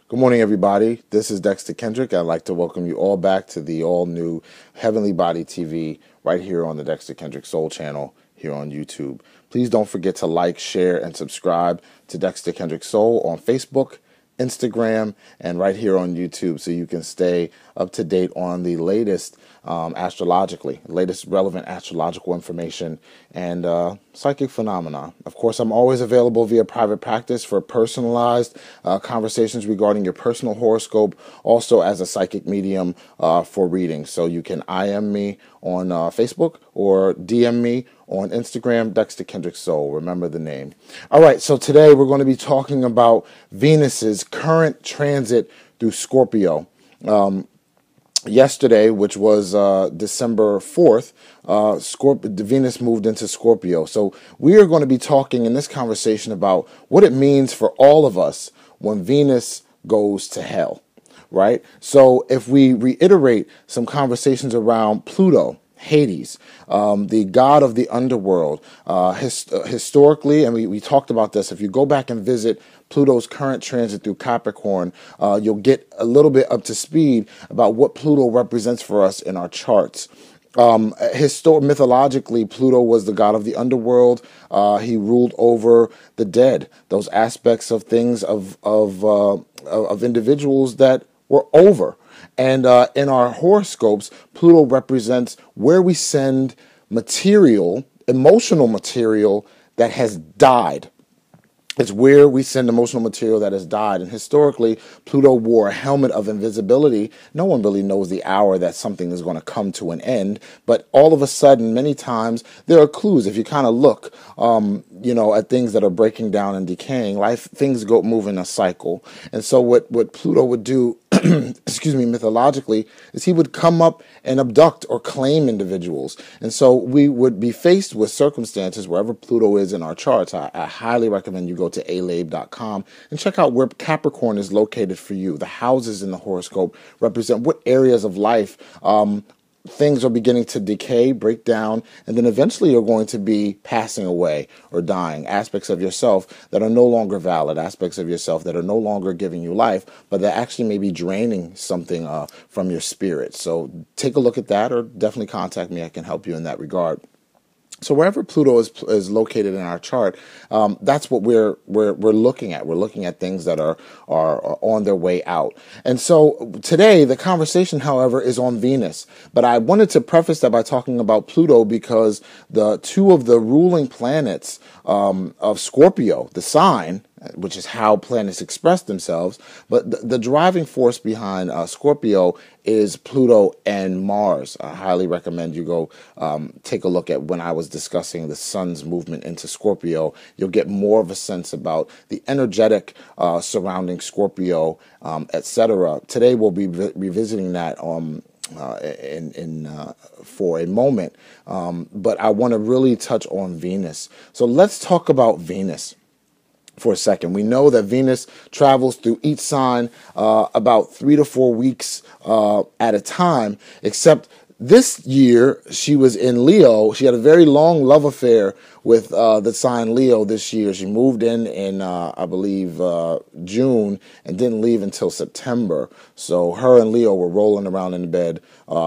Good morning, everybody. This is Dexter Kendrick. I'd like to welcome you all back to the all-new Heavenly Body TV right here on the Dexter Kendrick Soul channel here on YouTube. Please don't forget to like, share, and subscribe to Dexter Kendrick Soul on Facebook, Instagram, and right here on YouTube so you can stay up to date on the latest astrologically, latest relevant astrological information and psychic phenomena. Of course, I'm always available via private practice for personalized conversations regarding your personal horoscope, also as a psychic medium for readings. So you can IM me on Facebook or DM me on Instagram, Dexter Kendrick Soul. Remember the name. All right, so today we're going to be talking about Venus's current transit through Scorpio. Yesterday, which was December 4th, Venus moved into Scorpio. So we are going to be talking in this conversation about what it means for all of us when Venus goes to hell, right? So if we reiterate some conversations around Pluto, Hades, the god of the underworld, historically, and we talked about this, if you go back and visit Pluto's current transit through Capricorn, you'll get a little bit up to speed about what Pluto represents for us in our charts. Mythologically, Pluto was the god of the underworld. He ruled over the dead, those aspects of things of individuals that were over. And in our horoscopes, Pluto represents where we send material, emotional material that has died. It's where we send emotional material that has died. And historically, Pluto wore a helmet of invisibility. No one really knows the hour that something is going to come to an end. But all of a sudden, many times, there are clues. If you kind of look, at things that are breaking down and decaying, things move in a cycle. And so what Pluto would do, mythologically, is he would come up and abduct or claim individuals. And so we would be faced with circumstances wherever Pluto is in our charts. I highly recommend you go to alabe.com and check out where Capricorn is located for you. The houses in the horoscope represent what areas of life things are beginning to decay, break down, and then eventually you're going to be passing away or dying. Aspects of yourself that are no longer valid, aspects of yourself that are no longer giving you life, but that actually may be draining something from your spirit. So take a look at that, or definitely contact me. I can help you in that regard. So wherever Pluto is located in our chart, that's what we're looking at. We're looking at things that are on their way out. And so today, the conversation, however, is on Venus. But I wanted to preface that by talking about Pluto because the two of the ruling planets of Scorpio, the sign, which is how planets express themselves, but the driving force behind Scorpio is Pluto and Mars. I highly recommend you go take a look at when I was discussing the sun's movement into Scorpio. You'll get more of a sense about the energetic surrounding Scorpio, etc. Today we'll be revisiting that for a moment, but I want to really touch on Venus. So let's talk about Venus for a second. We know that Venus travels through each sign about 3 to 4 weeks at a time, except this year she was in Leo. She had a very long love affair with the sign Leo this year. She moved in I believe, June and didn't leave until September. So her and Leo were rolling around in bed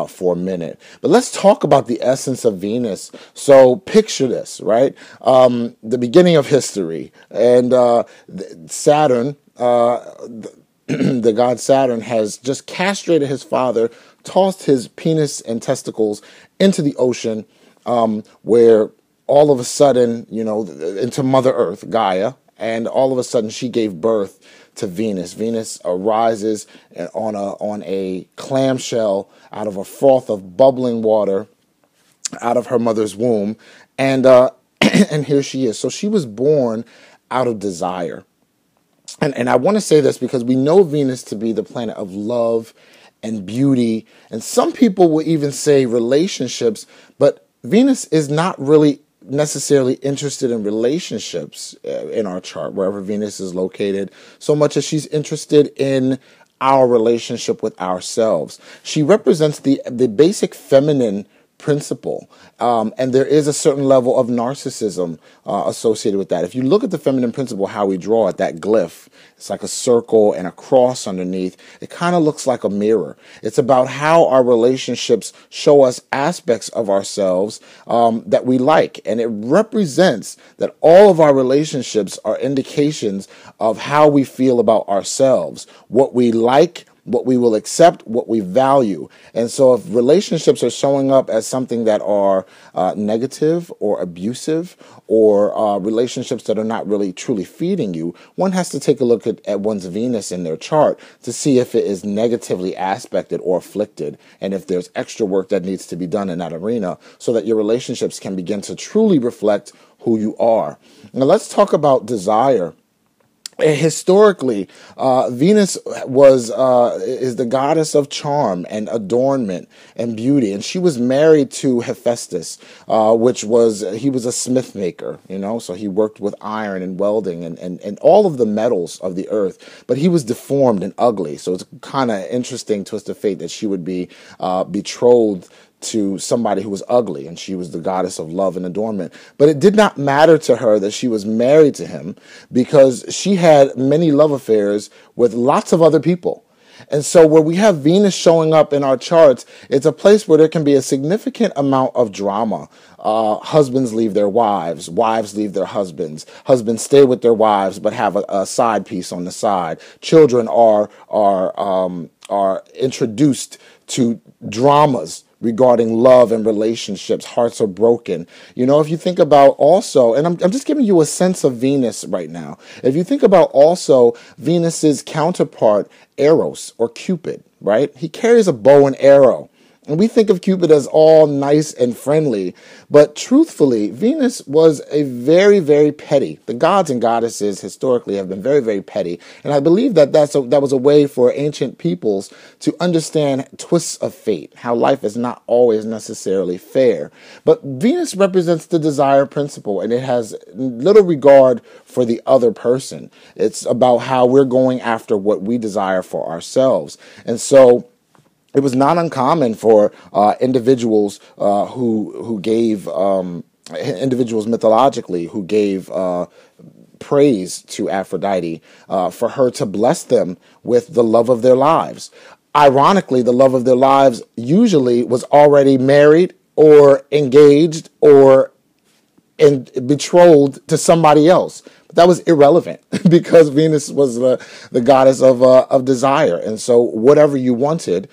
for a minute. But let's talk about the essence of Venus. So picture this, right? The beginning of history. And Saturn, the god Saturn, has just castrated his father, tossed his penis and testicles into the ocean, where all of a sudden, into Mother Earth, Gaia, and all of a sudden she gave birth to Venus. Venus arises on a clamshell out of a froth of bubbling water out of her mother's womb, and and here she is. So she was born out of desire. And I want to say this because we know Venus to be the planet of love and beauty, and some people will even say relationships, but Venus is not really necessarily interested in relationships in our chart, wherever Venus is located, so much as she's interested in our relationship with ourselves. She represents the basic feminine principle. And there is a certain level of narcissism associated with that. If you look at the feminine principle, how we draw it, that glyph, it's like a circle and a cross underneath. It kind of looks like a mirror. It's about how our relationships show us aspects of ourselves that we like. And it represents that all of our relationships are indications of how we feel about ourselves, what we like, what we will accept, what we value. And so if relationships are showing up as something that are negative or abusive, or relationships that are not really truly feeding you, one has to take a look at one's Venus in their chart to see if it is negatively aspected or afflicted, and if there's extra work that needs to be done in that arena so that your relationships can begin to truly reflect who you are. Now let's talk about desire. Historically, Venus is the goddess of charm and adornment and beauty, and she was married to Hephaestus, he was a smith maker, so he worked with iron and welding and all of the metals of the earth, but he was deformed and ugly, so it's kind of interesting twist of fate that she would be betrothed to somebody who was ugly, and she was the goddess of love and adornment. But it did not matter to her that she was married to him, because she had many love affairs with lots of other people. And so where we have Venus showing up in our charts, it's a place where there can be a significant amount of drama. Husbands leave their wives, wives leave their husbands, husbands stay with their wives but have a side piece on the side. Children are introduced to dramas regarding love and relationships. Hearts are broken. If you think about also, and I'm just giving you a sense of Venus right now. If you think about also Venus's counterpart, Eros or Cupid, right? He carries a bow and arrow. And we think of Cupid as all nice and friendly, but truthfully, Venus was a very, very petty. The gods and goddesses historically have been very, very petty, and I believe that that was a way for ancient peoples to understand twists of fate, how life is not always necessarily fair. But Venus represents the desire principle, and it has little regard for the other person. It's about how we're going after what we desire for ourselves, and so it was not uncommon for individuals who gave individuals mythologically who gave praise to Aphrodite for her to bless them with the love of their lives. Ironically, the love of their lives usually was already married or engaged or betrothed to somebody else. But that was irrelevant because Venus was the goddess of desire. And so whatever you wanted,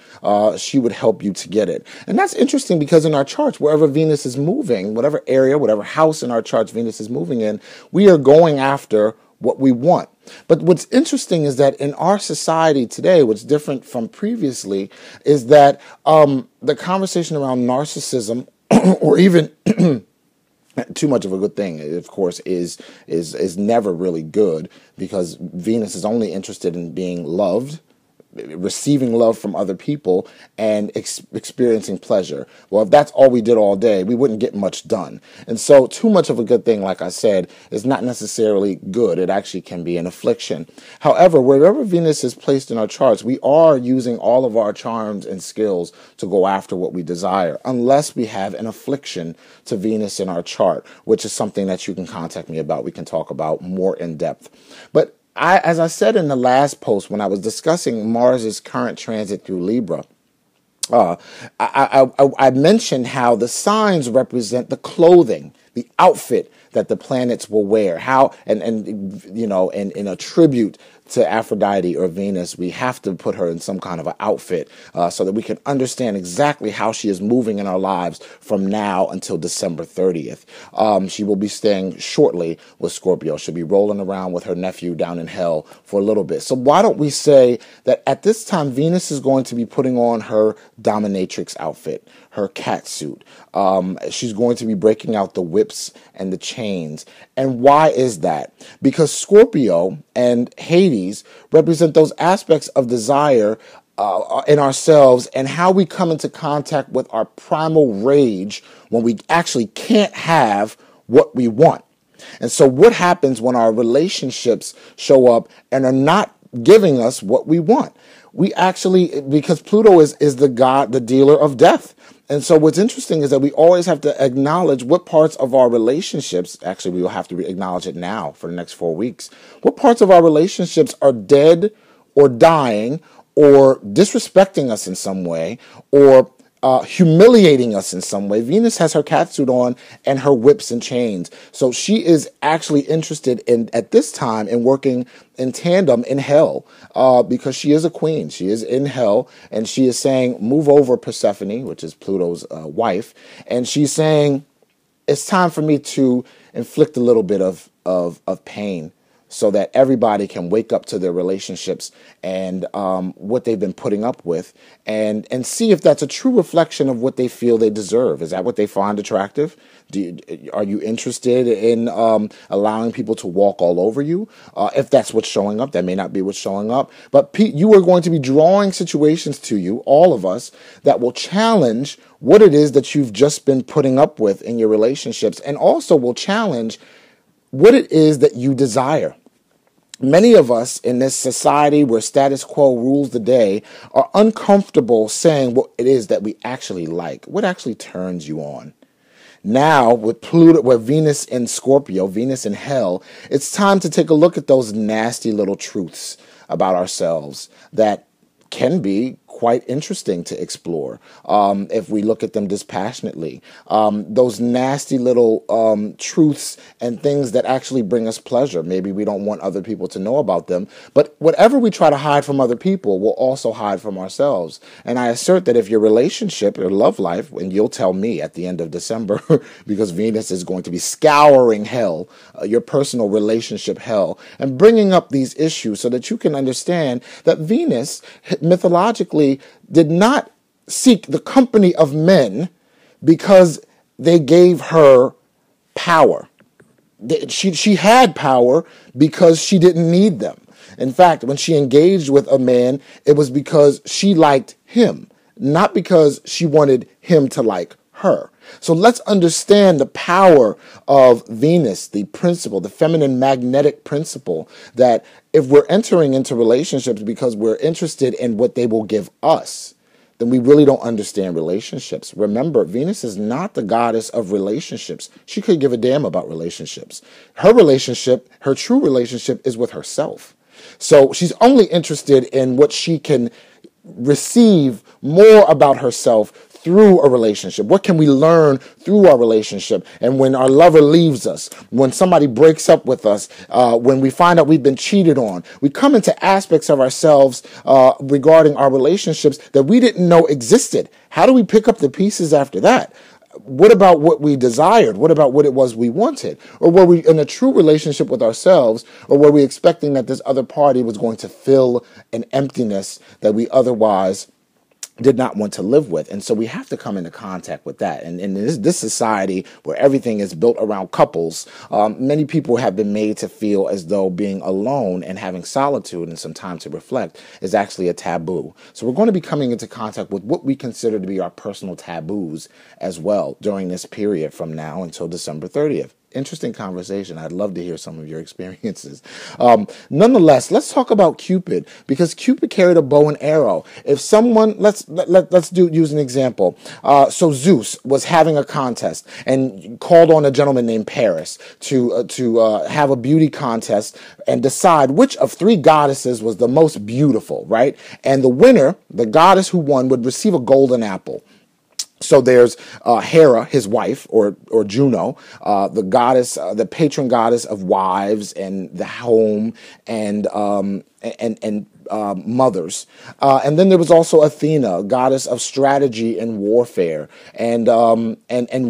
she would help you to get it. And that's interesting because in our charts, wherever Venus is moving, whatever area, whatever house in our charts Venus is moving in, we are going after what we want. But what's interesting is that in our society today, what's different from previously is that the conversation around narcissism or even too much of a good thing, of course, is never really good, because Venus is only interested in being loved, receiving love from other people, and experiencing pleasure. Well, if that's all we did all day, we wouldn't get much done. And so too much of a good thing, like I said, is not necessarily good. It actually can be an affliction. However, wherever Venus is placed in our charts, we are using all of our charms and skills to go after what we desire, unless we have an affliction to Venus in our chart, which is something that you can contact me about. We can talk about more in depth. But as I said in the last post, when I was discussing Mars's current transit through Libra, I mentioned how the signs represent the clothing, the outfit that the planets will wear. How and in a tribute to Aphrodite or Venus, we have to put her in some kind of an outfit so that we can understand exactly how she is moving in our lives from now until December 30th. She will be staying shortly with Scorpio. She'll be rolling around with her nephew down in hell for a little bit. So why don't we say that at this time, Venus is going to be putting on her dominatrix outfit, her cat suit. She's going to be breaking out the whips and the chains. And why is that? Because Scorpio and Hades represent those aspects of desire in ourselves and how we come into contact with our primal rage when we actually can't have what we want. And so what happens when our relationships show up and are not giving us what we want? We actually, because Pluto is the god, the dealer of death. And so what's interesting is that we always have to acknowledge what parts of our relationships, actually we will have to acknowledge it now for the next 4 weeks, what parts of our relationships are dead or dying or disrespecting us in some way or humiliating us in some way. Venus has her catsuit on and her whips and chains. So she is actually interested in, at this time, in working in tandem in hell, because she is a queen. She is in hell, and she is saying, move over, Persephone, which is Pluto's wife. And she's saying, it's time for me to inflict a little bit of pain so that everybody can wake up to their relationships and what they've been putting up with, and see if that's a true reflection of what they feel they deserve. Is that what they find attractive? Are you interested in allowing people to walk all over you? If that's what's showing up, that may not be what's showing up. But you are going to be drawing situations to you, all of us, that will challenge what it is that you've just been putting up with in your relationships, and also will challenge what it is that you desire. Many of us in this society where status quo rules the day are uncomfortable saying what it is that we actually like, what actually turns you on. Now, with Pluto, with Venus in Scorpio, Venus in hell, it's time to take a look at those nasty little truths about ourselves that can be quite interesting to explore if we look at them dispassionately. Those nasty little truths and things that actually bring us pleasure. Maybe we don't want other people to know about them, but whatever we try to hide from other people, we'll also hide from ourselves. And I assert that if your relationship, your love life, and you'll tell me at the end of December, because Venus is going to be scouring hell, your personal relationship hell, and bringing up these issues so that you can understand that Venus, mythologically, did not seek the company of men because they gave her power. She had power because she didn't need them. In fact, when she engaged with a man, it was because she liked him, not because she wanted him to like her. So let's understand the power of Venus, the principle, the feminine magnetic principle, that if we're entering into relationships because we're interested in what they will give us, then we really don't understand relationships. Remember, Venus is not the goddess of relationships. She could give a damn about relationships. Her relationship, her true relationship, is with herself. So she's only interested in what she can receive more about herself through a relationship. What can we learn through our relationship? And when our lover leaves us, when somebody breaks up with us, when we find out we've been cheated on, we come into aspects of ourselves regarding our relationships that we didn't know existed. How do we pick up the pieces after that? What about what we desired? What about what it was we wanted? Or were we in a true relationship with ourselves? Or were we expecting that this other party was going to fill an emptiness that we otherwise did not want to live with? And so we have to come into contact with that. And in this society where everything is built around couples, many people have been made to feel as though being alone and having solitude and some time to reflect is actually a taboo. So we're going to be coming into contact with what we consider to be our personal taboos as well during this period from now until December 30th. Interesting conversation. I'd love to hear some of your experiences. Nonetheless, let's talk about Cupid, because Cupid carried a bow and arrow. If someone, let's use an example. So Zeus was having a contest and called on a gentleman named Paris to have a beauty contest and decide which of three goddesses was the most beautiful, right? And the winner, the goddess who won, would receive a golden apple. So there's Hera, his wife, or Juno, the goddess, the patron goddess of wives and the home and mothers. And then there was also Athena, goddess of strategy and warfare and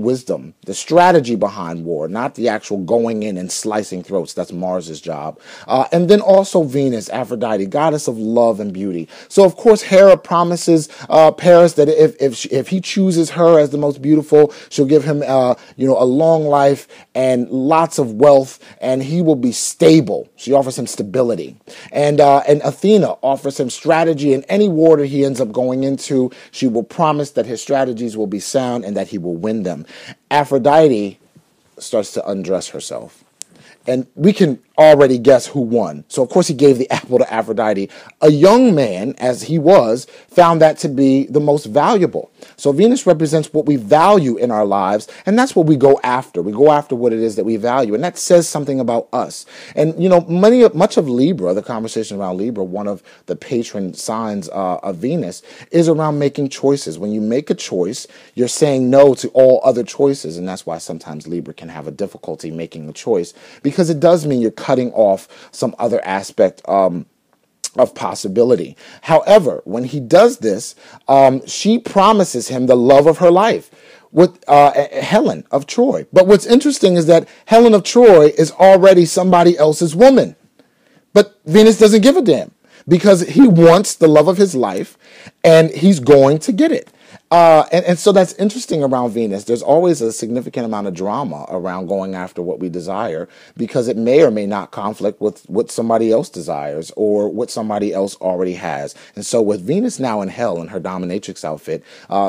wisdom, the strategy behind war, not the actual going in and slicing throats. That's Mars's job. And then also Venus, Aphrodite, goddess of love and beauty. So of course Hera promises Paris that if he chooses her as the most beautiful, she'll give him a long life and lots of wealth, and he will be stable. She offers him stability. And Athena offers him strategy in any war that he ends up going into. She will promise that his strategies will be sound and that he will win them. Aphrodite starts to undress herself. And we can already guess who won. So, of course, he gave the apple to Aphrodite. A young man, as he was, found that to be the most valuable. So Venus represents what we value in our lives, and that's what we go after. We go after what it is that we value, and that says something about us. And, much of Libra, the conversation around Libra, one of the patron signs of Venus, is around making choices. When you make a choice, you're saying no to all other choices, and that's why sometimes Libra can have a difficulty making a choice, because it does mean you're cutting off some other aspect of possibility. However, when he does this, she promises him the love of her life with Helen of Troy. But what's interesting is that Helen of Troy is already somebody else's woman. But Venus doesn't give a damn, because he wants the love of his life, and he's going to get it. And so that's interesting around Venus. There's always a significant amount of drama around going after what we desire, because it may or may not conflict with what somebody else desires or what somebody else already has. And so with Venus now in hell in her dominatrix outfit,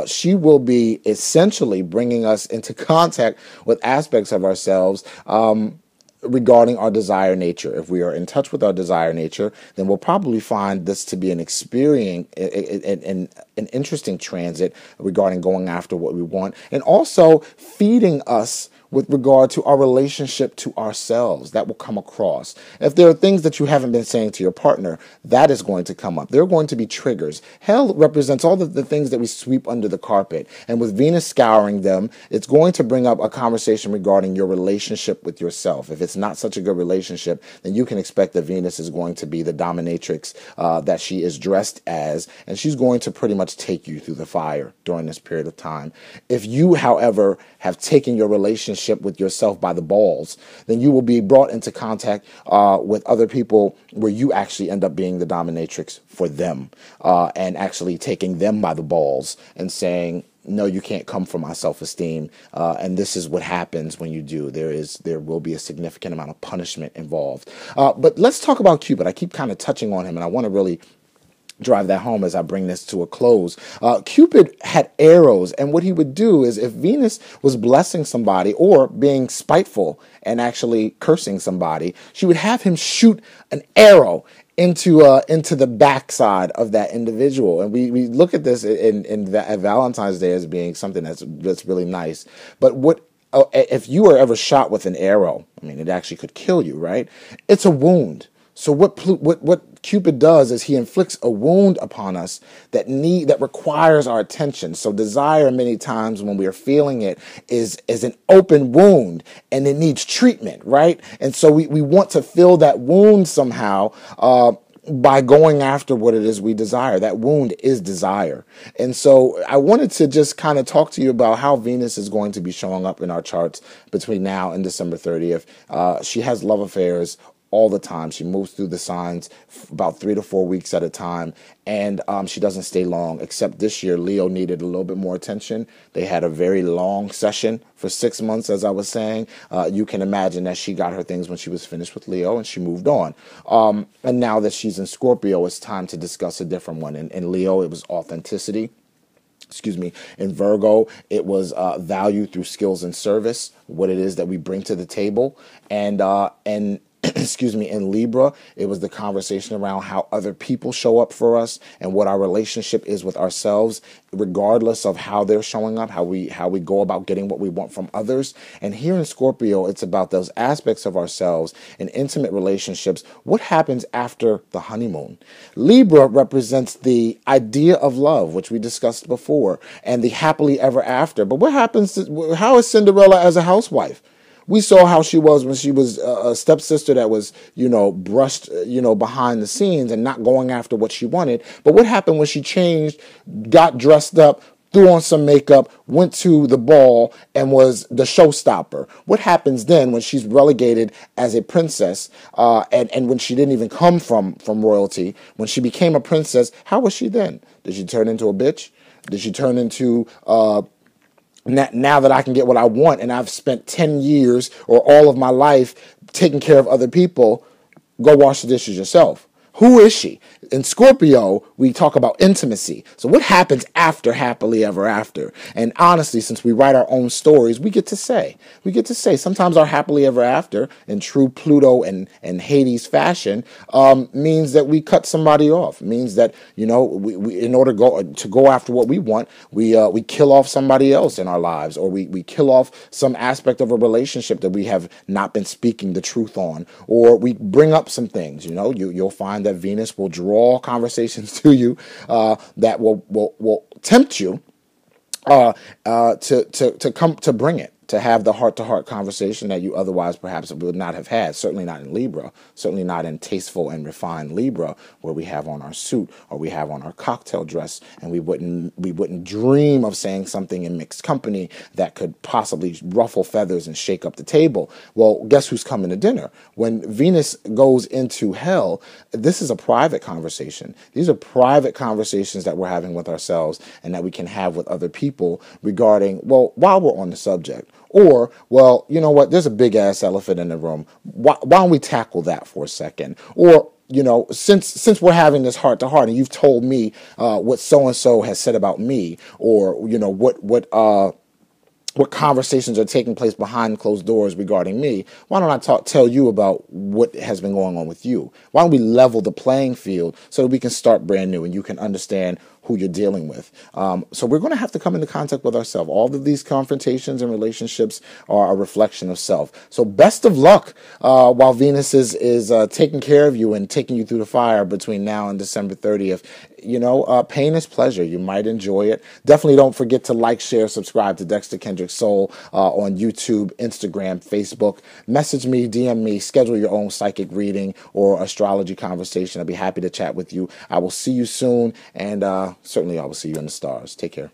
she will be essentially bringing us into contact with aspects of ourselves regarding our desire nature. If we are in touch with our desire nature, then we'll probably find this to be an interesting transit regarding going after what we want, and also feeding us with regard to our relationship to ourselves. That will come across. If there are things that you haven't been saying to your partner, that is going to come up. There are going to be triggers. Hell represents all the things that we sweep under the carpet. And with Venus scouring them, it's going to bring up a conversation regarding your relationship with yourself. If it's not such a good relationship, then you can expect that Venus is going to be the dominatrix that she is dressed as, and she's going to pretty much take you through the fire during this period of time. If you, however, have taken your relationship with yourself by the balls, then you will be brought into contact with other people where you actually end up being the dominatrix for them, and actually taking them by the balls and saying, no, you can't come for my self-esteem, and this is what happens when you do. There will be a significant amount of punishment involved. But let's talk about Cupid. I keep kind of touching on him, and I want to really drive that home as I bring this to a close. Cupid had arrows, and what he would do is, if Venus was blessing somebody or being spiteful and actually cursing somebody, she would have him shoot an arrow into the backside of that individual. And we look at this at Valentine's Day as being something that's really nice. But if you were ever shot with an arrow, I mean, it actually could kill you, right? It's a wound. So what Cupid does is he inflicts a wound upon us that requires our attention. So desire, many times when we are feeling it, is an open wound, and it needs treatment, right? And so we want to fill that wound somehow by going after what it is we desire. That wound is desire. And so I wanted to just kind of talk to you about how Venus is going to be showing up in our charts between now and December 30th. She has love affairs all the time. She moves through the signs about 3 to 4 weeks at a time, and she doesn't stay long, except this year Leo needed a little bit more attention. They had a very long session for 6 months, as I was saying. You can imagine that she got her things when she was finished with Leo, and she moved on. And now that she's in Scorpio, it's time to discuss a different one. In Leo, it was authenticity. In Virgo, it was value through skills and service, what it is that we bring to the table. And in Libra, it was the conversation around how other people show up for us and what our relationship is with ourselves, regardless of how they're showing up, how we go about getting what we want from others. And here in Scorpio, it's about those aspects of ourselves in intimate relationships. What happens after the honeymoon? Libra represents the idea of love, which we discussed before, and the happily ever after. But what happens how is Cinderella as a housewife? We saw how she was when she was a stepsister that was, brushed, behind the scenes and not going after what she wanted. But what happened when she changed, got dressed up, threw on some makeup, went to the ball, and was the showstopper? What happens then when she's relegated as a princess, and when she didn't even come from royalty? When she became a princess, how was she then? Did she turn into a bitch? Did she turn into now that I can get what I want, and I've spent 10 years or all of my life taking care of other people, go wash the dishes yourself? Who is she? In Scorpio, we talk about intimacy. So what happens after happily ever after? And honestly, since we write our own stories, we get to say. Sometimes our happily ever after, in true Pluto and Hades fashion, means that we cut somebody off. Means that, we in order to go after what we want, we kill off somebody else in our lives, or we kill off some aspect of a relationship that we have not been speaking the truth on, or we bring up some things. You'll find that Venus will draw conversations to you that will tempt you to come to bring it, to have the heart-to-heart conversation that you otherwise perhaps would not have had. Certainly not in Libra, certainly not in tasteful and refined Libra, where we have on our suit or we have on our cocktail dress, and we wouldn't dream of saying something in mixed company that could possibly ruffle feathers and shake up the table. Well, guess who's coming to dinner? When Venus goes into hell, this is a private conversation. These are private conversations that we're having with ourselves and that we can have with other people regarding, well, while we're on the subject. Or, well, you know what, there's a big ass elephant in the room. Why don't we tackle that for a second? Or, since we're having this heart to heart and you've told me what so-and-so has said about me, or, what conversations are taking place behind closed doors regarding me, why don't I tell you about what has been going on with you? Why don't we level the playing field so that we can start brand new and you can understand who you're dealing with? So we're going to have to come into contact with ourselves. All of these confrontations and relationships are a reflection of self. So best of luck while Venus is taking care of you and taking you through the fire between now and December 30th. Pain is pleasure. You might enjoy it. Definitely don't forget to like, share, subscribe to Dexter Kendrick Soul on YouTube, Instagram, Facebook. Message me, DM me, schedule your own psychic reading or astrology conversation. I'll be happy to chat with you. I will see you soon, and certainly I will see you in the stars. Take care.